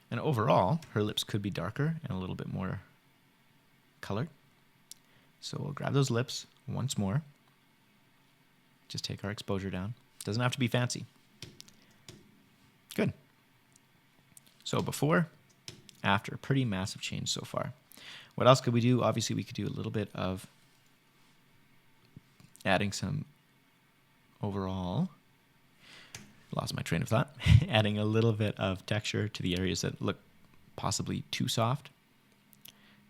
And overall, her lips could be darker and a little bit more colored. So we'll grab those lips once more. just take our exposure down. Doesn't have to be fancy. Good. So before, after, pretty massive change so far. What else could we do? Obviously, we could do a little bit of adding some overall, lost my train of thought, adding a little bit of texture to the areas that look possibly too soft.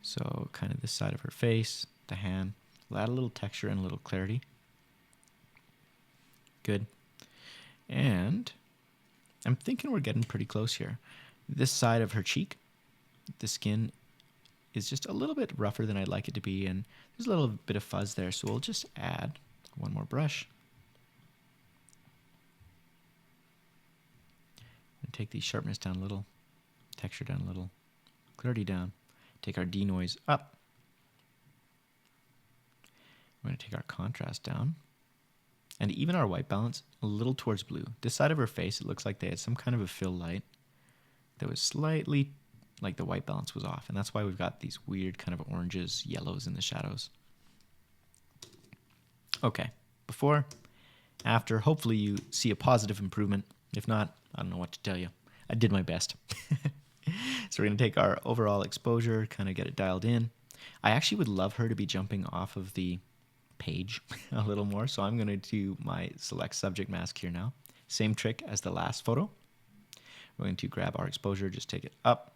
So kind of this side of her face, the hand, we'll add a little texture and a little clarity. Good. And I'm thinking we're getting pretty close here. This side of her cheek, the skin is just a little bit rougher than I'd like it to be, and there's a little bit of fuzz there, so we'll just add one more brush. And take the sharpness down a little, texture down a little, clarity down. Take our denoise up. We're going to take our contrast down. And even our white balance a little towards blue. This side of her face, it looks like they had some kind of a fill light that was slightly, like the white balance was off. And that's why we've got these weird kind of oranges, yellows in the shadows. Okay, before, after, hopefully you see a positive improvement. If not, I don't know what to tell you. I did my best. So we're going to take our overall exposure, kind of get it dialed in. I actually would love her to be jumping off of the page a little more. So I'm going to do my select subject mask here now. Same trick as the last photo. We're going to grab our exposure, just take it up.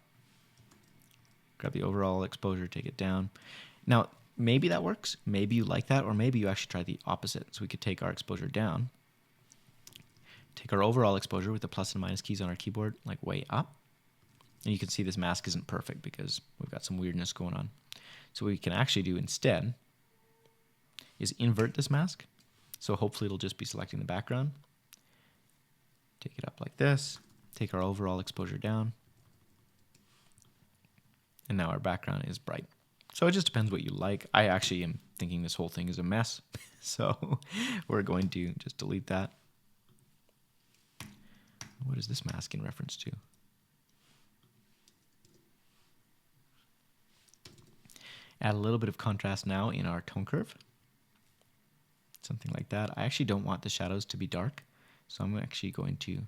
Grab the overall exposure, take it down. Now, maybe that works. Maybe you like that, or maybe you actually try the opposite. So we could take our exposure down. Take our overall exposure with the plus and minus keys on our keyboard, like way up. And you can see this mask isn't perfect because we've got some weirdness going on. So what we can actually do instead is invert this mask. So hopefully it'll just be selecting the background. Take it up like this. Take our overall exposure down. And now our background is bright. So it just depends what you like. I actually am thinking this whole thing is a mess. So we're going to just delete that. What is this mask in reference to? Add a little bit of contrast now in our tone curve. Something like that. I actually don't want the shadows to be dark, so I'm actually going to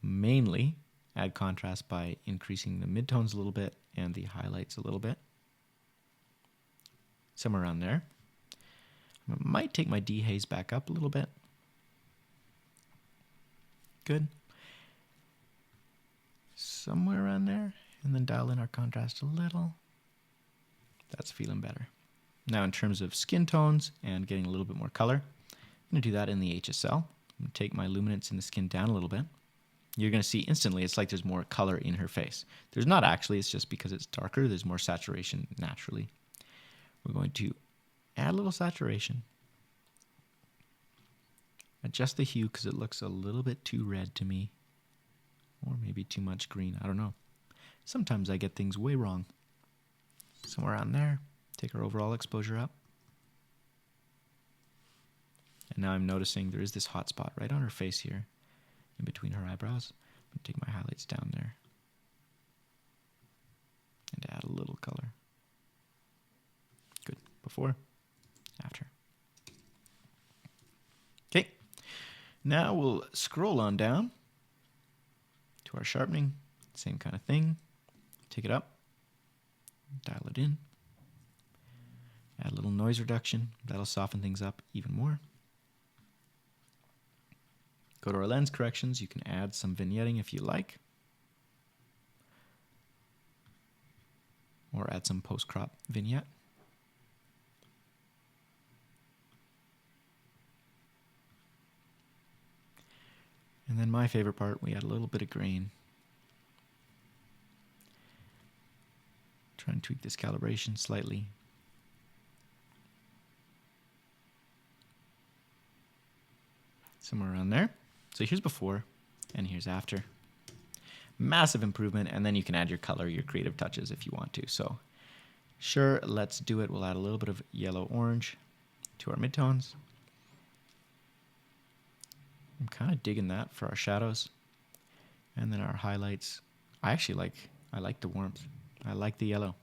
mainly add contrast by increasing the midtones a little bit and the highlights a little bit. Somewhere around there. I might take my dehaze back up a little bit. Good. Somewhere around there, and then dial in our contrast a little. That's feeling better. Now in terms of skin tones and getting a little bit more color, I'm going to do that in the HSL. I'm going to take my luminance in the skin down a little bit. You're going to see instantly it's like there's more color in her face. There's not actually, it's just because it's darker, there's more saturation naturally. We're going to add a little saturation. Adjust the hue because it looks a little bit too red to me. Or maybe too much green, I don't know. Sometimes I get things way wrong. Somewhere around there, take our overall exposure up. And now I'm noticing there is this hot spot right on her face here, in between her eyebrows. I'm going to take my highlights down there and add a little color. Good. Before, after. Okay. Now we'll scroll on down to our sharpening. Same kind of thing. Take it up. Dial it in. Add a little noise reduction. That'll soften things up even more. Go to our lens corrections. You can add some vignetting if you like. Or add some post-crop vignette. And then my favorite part, we add a little bit of grain. Try and tweak this calibration slightly. Somewhere around there. So here's before and here's after. Massive improvement, and then you can add your color, your creative touches if you want to. So sure, let's do it. We'll add a little bit of yellow-orange to our midtones. I'm kind of digging that for our shadows. And then our highlights. I like the warmth. I like the yellow.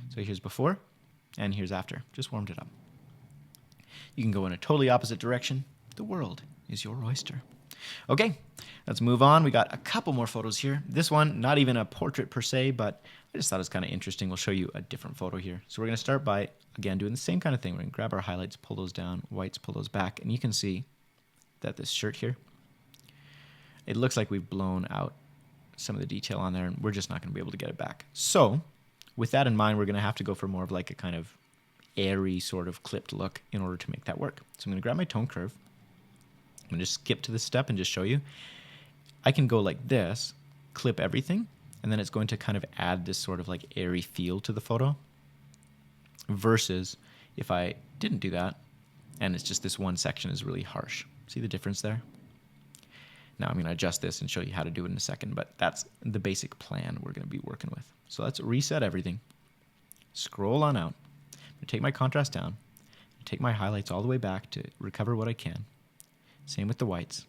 So here's before and here's after. Just warmed it up. You can go in a totally opposite direction The world is your oyster. Okay, let's move on. We got a couple more photos here. This one, not even a portrait per se, but I just thought it was kind of interesting. We'll show you a different photo here. So we're going to start by, again, doing the same kind of thing. We're going to grab our highlights, pull those down, whites, pull those back, and you can see that this shirt here, it looks like we've blown out some of the detail on there, and we're just not going to be able to get it back. So with that in mind, we're going to have to go for more of like a kind of airy sort of clipped look in order to make that work. So I'm going to grab my tone curve. I'm going to just skip to this step and just show you. I can go like this, clip everything, and then it's going to kind of add this sort of like airy feel to the photo, versus if I didn't do that and it's just this one section is really harsh. See the difference there? Now I'm going to adjust this and show you how to do it in a second, but that's the basic plan we're going to be working with. So let's reset everything, scroll on out, I'm going to take my contrast down, take my highlights all the way back to recover what I can. Same with the whites.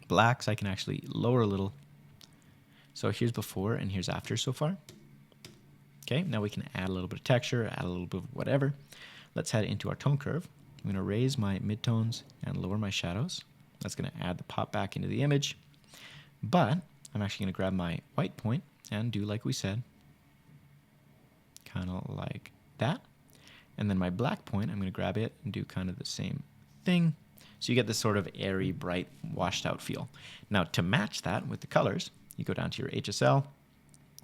Blacks I can actually lower a little. So here's before and here's after so far. Okay, now we can add a little bit of texture, add a little bit of whatever. Let's head into our tone curve. I'm going to raise my midtones and lower my shadows. That's going to add the pop back into the image. But I'm actually going to grab my white point and do like we said, kind of like that. And then my black point, I'm going to grab it and do kind of the same thing. So you get this sort of airy, bright, washed out feel. Now to match that with the colors, you go down to your HSL,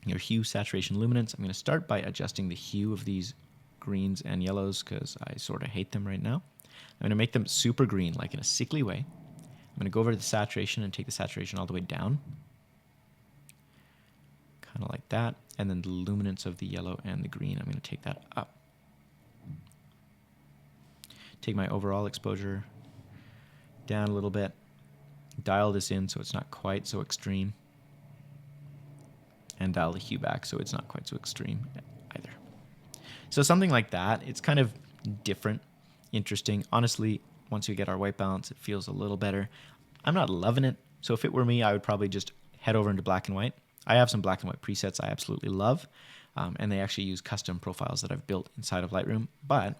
your hue, saturation, luminance. I'm going to start by adjusting the hue of these greens and yellows because I sort of hate them right now. I'm going to make them super green, like in a sickly way. I'm going to go over to the saturation and take the saturation all the way down. Kind of like that. And then the luminance of the yellow and the green, I'm going to take that up. Take my overall exposure down a little bit. Dial this in so it's not quite so extreme. And dial the hue back so it's not quite so extreme either. So something like that, it's kind of different, interesting. Honestly, once we get our white balance, it feels a little better. I'm not loving it. So if it were me, I would probably just head over into black and white. I have some black and white presets I absolutely love. And they actually use custom profiles that I've built inside of Lightroom. But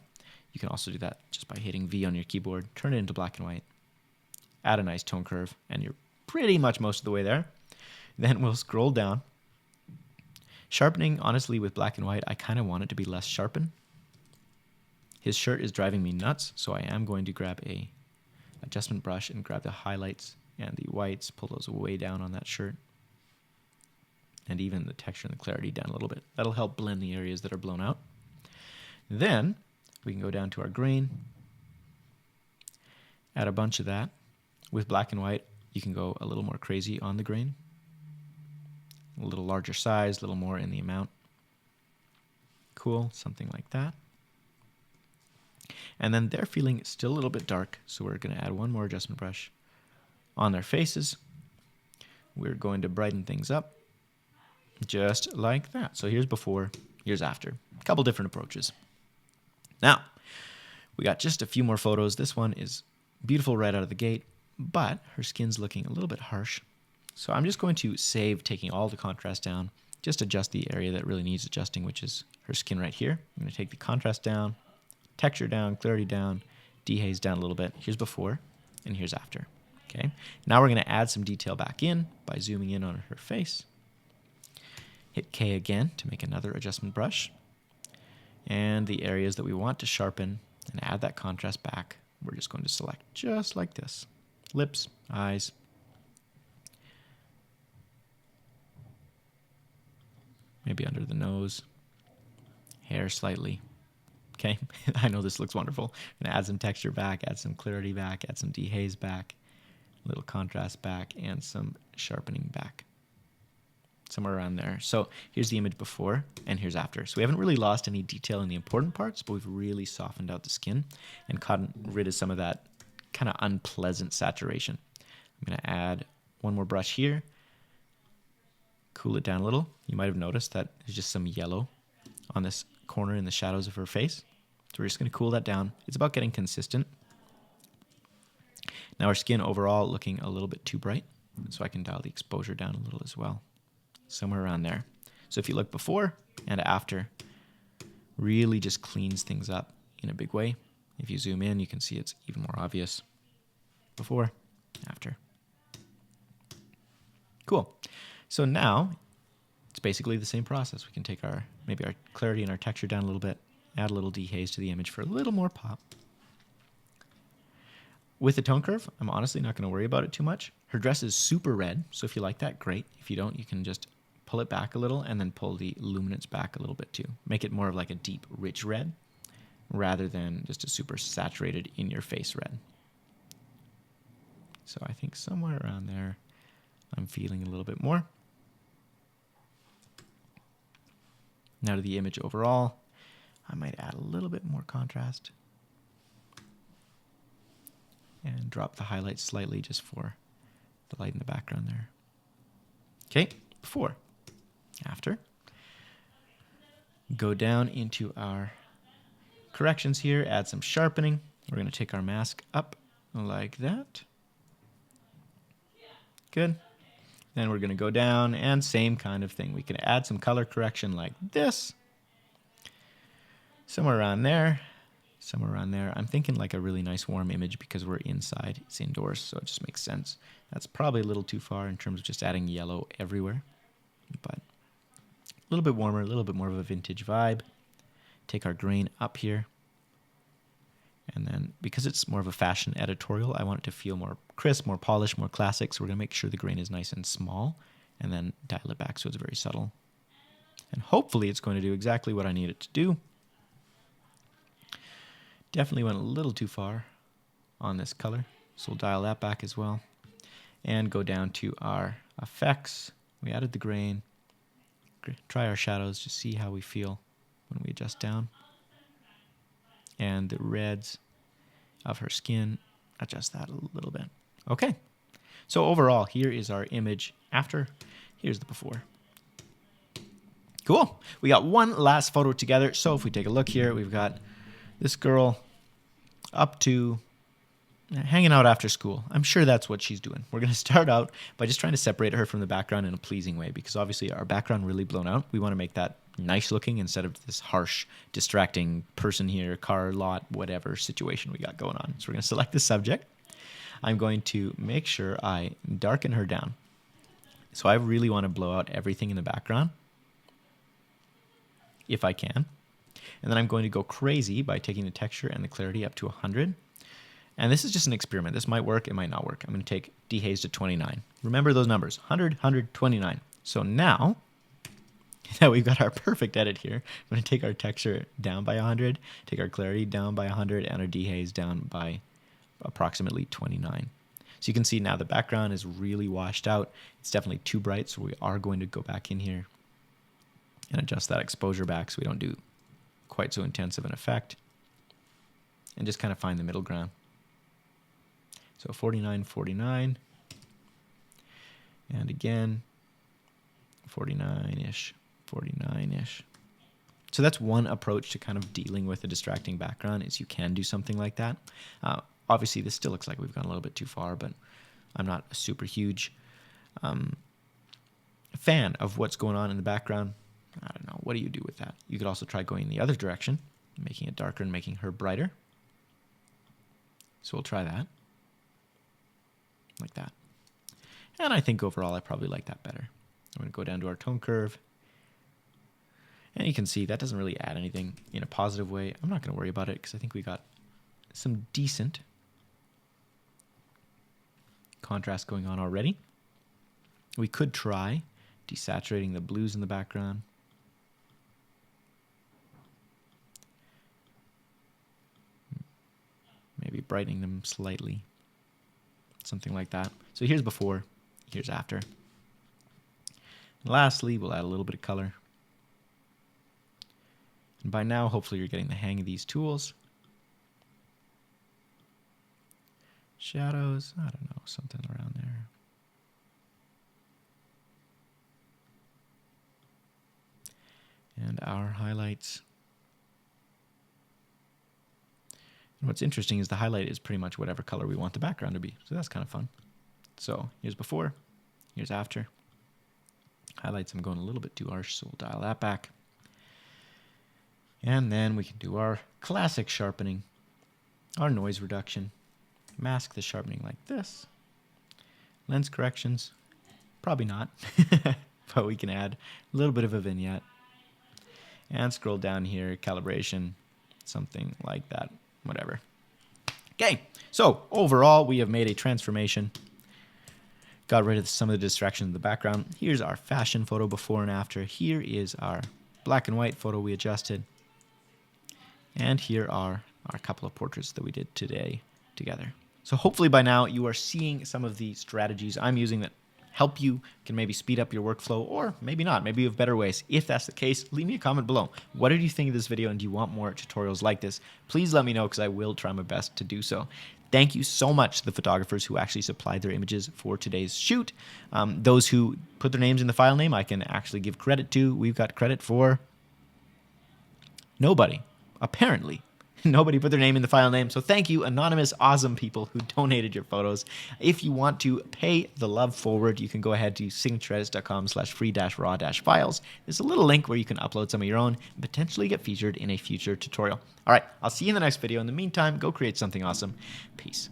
you can also do that just by hitting V on your keyboard, turn it into black and white, add a nice tone curve, and you're pretty much most of the way there. Then we'll scroll down. Sharpening, honestly, with black and white, I kind of want it to be less sharpened. His shirt is driving me nuts, so I am going to grab a adjustment brush and grab the highlights and the whites, pull those way down on that shirt, and even the texture and the clarity down a little bit. That'll help blend the areas that are blown out. Then we can go down to our grain, add a bunch of that. With black and white, you can go a little more crazy on the grain. A little larger size, a little more in the amount. Cool, something like that. And then they're feeling still a little bit dark, so we're going to add one more adjustment brush on their faces. We're going to brighten things up just like that. So here's before, here's after. A couple different approaches. Now, we got just a few more photos. This one is beautiful right out of the gate, but her skin's looking a little bit harsh. So I'm just going to save taking all the contrast down, just adjust the area that really needs adjusting, which is her skin right here. I'm going to take the contrast down, texture down, clarity down, dehaze down a little bit. Here's before, and here's after. Okay. Now we're going to add some detail back in by zooming in on her face. Hit K again to make another adjustment brush. And the areas that we want to sharpen and add that contrast back, we're just going to select just like this. Lips, eyes. Maybe under the nose, hair slightly. Okay, I know this looks wonderful. I'm going to add some texture back, add some clarity back, add some dehaze back, a little contrast back, and some sharpening back. Somewhere around there. So here's the image before, and here's after. So we haven't really lost any detail in the important parts, but we've really softened out the skin and gotten rid of some of that kind of unpleasant saturation. I'm going to add one more brush here. Cool it down a little. You might have noticed that there's just some yellow on this corner in the shadows of her face. So we're just going to cool that down. It's about getting consistent. Now our skin overall looking a little bit too bright, so I can dial the exposure down a little as well. Somewhere around there. So if you look before and after, really just cleans things up in a big way. If you zoom in, you can see it's even more obvious. before, after. Cool. So now it's basically the same process. We can take maybe our clarity and our texture down a little bit, add a little dehaze to the image for a little more pop. With the tone curve, I'm honestly not going to worry about it too much. Her dress is super red, so if you like that, great. If you don't, you can just pull it back a little and then pull the luminance back a little bit too. Make it more of like a deep, rich red rather than just a super saturated in-your-face red. So I think somewhere around there, I'm feeling a little bit more. Now to the image overall, I might add a little bit more contrast and drop the highlights slightly just for the light in the background there. Okay, before, after. Go down into our corrections here, add some sharpening. We're going to take our mask up like that. Good. Then we're going to go down and same kind of thing. We can add some color correction like this. Somewhere around there. Somewhere around there. I'm thinking like a really nice warm image because we're inside. It's indoors, so it just makes sense. That's probably a little too far in terms of just adding yellow everywhere. But a little bit warmer, a little bit more of a vintage vibe. Take our grain up here. And then because it's more of a fashion editorial, I want it to feel more crisp, more polished, more classic. So we're going to make sure the grain is nice and small and then dial it back so it's very subtle. And hopefully it's going to do exactly what I need it to do. Definitely went a little too far on this color. So we'll dial that back as well. And go down to our effects. We added the grain. Try our shadows, just see how we feel when we adjust down. And the reds of her skin, adjust that a little bit. Okay, so overall, here is our image after. Here's the before. Cool. We got one last photo together. So if we take a look here, we've got this girl up to hanging out after school. I'm sure that's what she's doing. We're going to start out by just trying to separate her from the background in a pleasing way because obviously our background really blown out. We want to make that nice looking instead of this harsh, distracting person here, car, lot, whatever situation we got going on. So we're going to select the subject. I'm going to make sure I darken her down. So I really want to blow out everything in the background if I can. And then I'm going to go crazy by taking the texture and the clarity up to 100. And this is just an experiment. This might work, it might not work. I'm going to take dehaze to 29. Remember those numbers, 100, 100, 29. So now that we've got our perfect edit here, I'm going to take our texture down by 100, take our clarity down by 100, and our dehaze down by approximately 29. So you can see now the background is really washed out. It's definitely too bright, so we are going to go back in here and adjust that exposure back so we don't do quite so intense of an effect. And just kind of find the middle ground. So 49, 49. And again, 49-ish, 49-ish. So that's one approach to kind of dealing with a distracting background is you can do something like that. Obviously, this still looks like we've gone a little bit too far, but I'm not a super huge fan of what's going on in the background. I don't know. What do you do with that? You could also try going in the other direction, making it darker and making her brighter. So we'll try that. Like that. And I think overall I probably like that better. I'm going to go down to our tone curve. And you can see that doesn't really add anything in a positive way. I'm not going to worry about it because I think we got some decent contrast going on already. We could try desaturating the blues in the background. Maybe brightening them slightly. Something like that. So here's before, here's after. And lastly, we'll add a little bit of color. And by now, hopefully you're getting the hang of these tools. Shadows, I don't know, something around there. And our highlights. And what's interesting is the highlight is pretty much whatever color we want the background to be. So that's kind of fun. So here's before, here's after. Highlights, I'm going a little bit too harsh, so we'll dial that back. And then we can do our classic sharpening, our noise reduction. mask the sharpening like this. Lens corrections, probably not, but we can add a little bit of a vignette. And scroll down here, calibration, something like that, whatever. Okay, so overall, we have made a transformation. Got rid of some of the distractions in the background. Here's our fashion photo before and after. Here is our black and white photo we adjusted. And here are our couple of portraits that we did today together. So hopefully by now you are seeing some of the strategies I'm using that help you, can maybe speed up your workflow, or maybe not. Maybe you have better ways. If that's the case, leave me a comment below. What did you think of this video, and do you want more tutorials like this? Please let me know, because I will try my best to do so. Thank you so much to the photographers who actually supplied their images for today's shoot. Those who put their names in the file name, I can actually give credit to. We've got credit for nobody, apparently. Nobody put their name in the file name. So thank you, anonymous, awesome people who donated your photos. If you want to pay the love forward, you can go ahead to signatureedits.com/free-raw-files. There's a little link where you can upload some of your own and potentially get featured in a future tutorial. All right, I'll see you in the next video. In the meantime, go create something awesome. Peace.